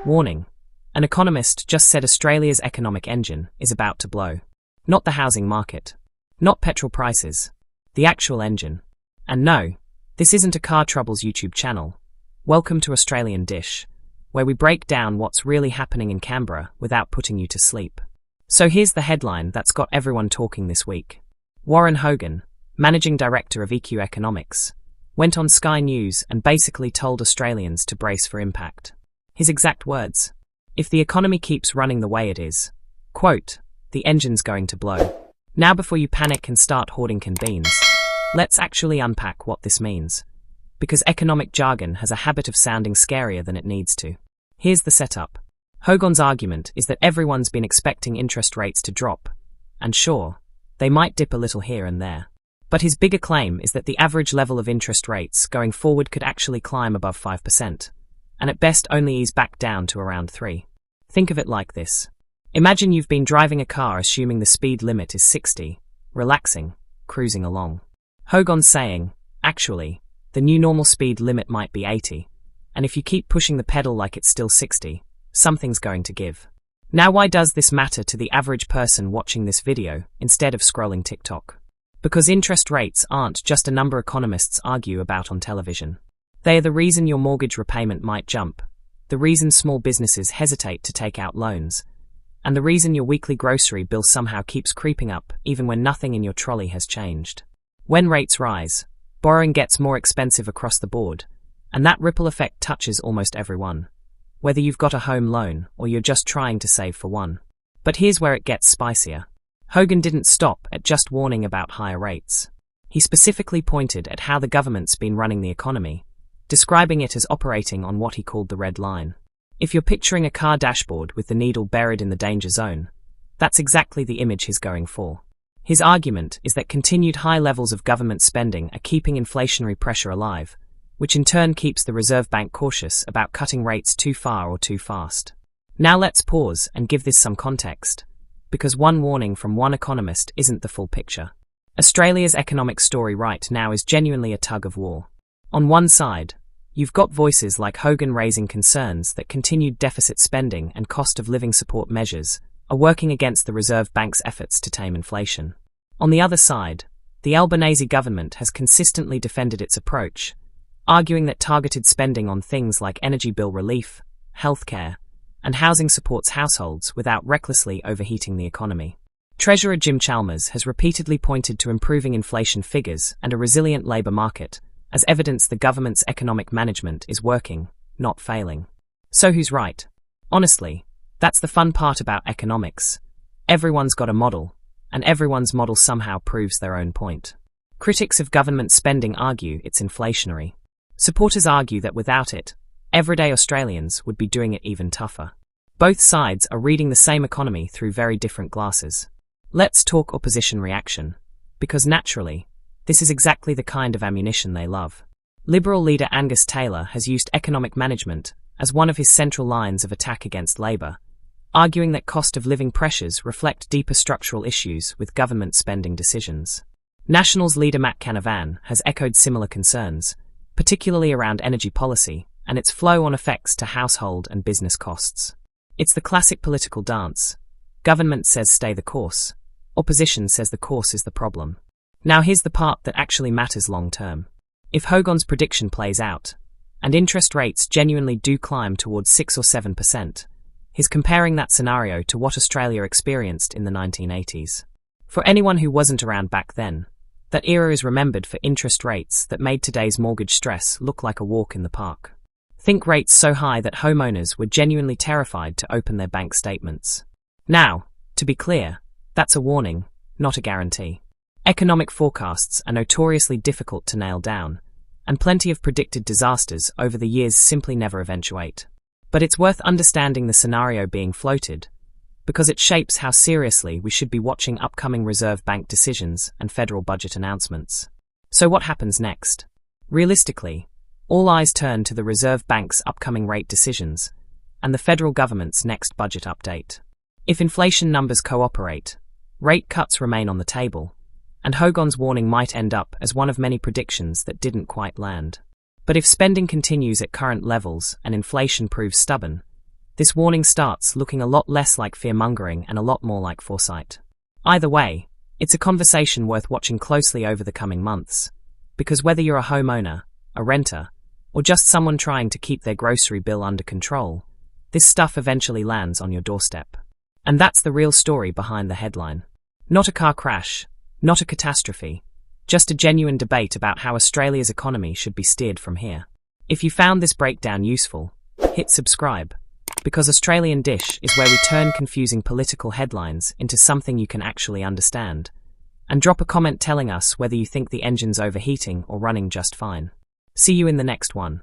Warning. An economist just said Australia's economic engine is about to blow. Not the housing market. Not petrol prices. The actual engine. And no, this isn't a Car Troubles YouTube channel. Welcome to Australian Dish, where we break down what's really happening in Canberra without putting you to sleep. So here's the headline that's got everyone talking this week. Warren Hogan, Managing Director of EQ Economics, went on Sky News and basically told Australians to brace for impact. His exact words: if the economy keeps running the way it is, quote, the engine's going to blow. Now before you panic and start hoarding canned beans, let's actually unpack what this means. Because economic jargon has a habit of sounding scarier than it needs to. Here's the setup. Hogan's argument is that everyone's been expecting interest rates to drop, and sure, they might dip a little here and there. But his bigger claim is that the average level of interest rates going forward could actually climb above 5%, and at best only ease back down to around 3%. Think of it like this. Imagine you've been driving a car assuming the speed limit is 60, relaxing, cruising along. Hogan's saying, actually, the new normal speed limit might be 80, and if you keep pushing the pedal like it's still 60, something's going to give. Now why does this matter to the average person watching this video instead of scrolling TikTok? Because interest rates aren't just a number economists argue about on television. They are the reason your mortgage repayment might jump, the reason small businesses hesitate to take out loans, and the reason your weekly grocery bill somehow keeps creeping up even when nothing in your trolley has changed. When rates rise, borrowing gets more expensive across the board, and that ripple effect touches almost everyone, whether you've got a home loan or you're just trying to save for one. But here's where it gets spicier. Hogan didn't stop at just warning about higher rates. He specifically pointed at how the government's been running the economy, describing it as operating on what he called the red line. If you're picturing a car dashboard with the needle buried in the danger zone, that's exactly the image he's going for. His argument is that continued high levels of government spending are keeping inflationary pressure alive, which in turn keeps the Reserve Bank cautious about cutting rates too far or too fast. Now let's pause and give this some context, because one warning from one economist isn't the full picture. Australia's economic story right now is genuinely a tug of war. On one side, you've got voices like Hogan raising concerns that continued deficit spending and cost of living support measures are working against the Reserve Bank's efforts to tame inflation. On the other side, the Albanese government has consistently defended its approach, arguing that targeted spending on things like energy bill relief, healthcare, and housing supports households without recklessly overheating the economy. Treasurer Jim Chalmers has repeatedly pointed to improving inflation figures and a resilient labour market as evidence the government's economic management is working, not failing. So who's right? Honestly, that's the fun part about economics. Everyone's got a model, and everyone's model somehow proves their own point. Critics of government spending argue it's inflationary. Supporters argue that without it, everyday Australians would be doing it even tougher. Both sides are reading the same economy through very different glasses. Let's talk opposition reaction, because naturally, this is exactly the kind of ammunition they love. Liberal leader Angus Taylor has used economic management as one of his central lines of attack against Labor, arguing that cost of living pressures reflect deeper structural issues with government spending decisions. Nationals leader Matt Canavan has echoed similar concerns, particularly around energy policy and its flow-on effects to household and business costs. It's the classic political dance. Government says stay the course. Opposition says the course is the problem. Now here's the part that actually matters long-term. If Hogan's prediction plays out, and interest rates genuinely do climb towards 6 or 7%, he's comparing that scenario to what Australia experienced in the 1980s. For anyone who wasn't around back then, that era is remembered for interest rates that made today's mortgage stress look like a walk in the park. Think rates so high that homeowners were genuinely terrified to open their bank statements. Now, to be clear, that's a warning, not a guarantee. Economic forecasts are notoriously difficult to nail down, and plenty of predicted disasters over the years simply never eventuate. But it's worth understanding the scenario being floated, because it shapes how seriously we should be watching upcoming Reserve Bank decisions and federal budget announcements. So what happens next? Realistically, all eyes turn to the Reserve Bank's upcoming rate decisions and the federal government's next budget update. If inflation numbers cooperate, rate cuts remain on the table, and Hogan's warning might end up as one of many predictions that didn't quite land. But if spending continues at current levels and inflation proves stubborn, This warning starts looking a lot less like fear-mongering and a lot more like foresight. Either way, it's a conversation worth watching closely over the coming months, because whether you're a homeowner, a renter, or just someone trying to keep their grocery bill under control, this stuff eventually lands on your doorstep. And that's the real story behind the headline. Not a car crash, not a catastrophe, just a genuine debate about how Australia's economy should be steered from here. If you found this breakdown useful, hit subscribe, because Australian Dish is where we turn confusing political headlines into something you can actually understand. And drop a comment telling us whether you think the engine's overheating or running just fine. See you in the next one.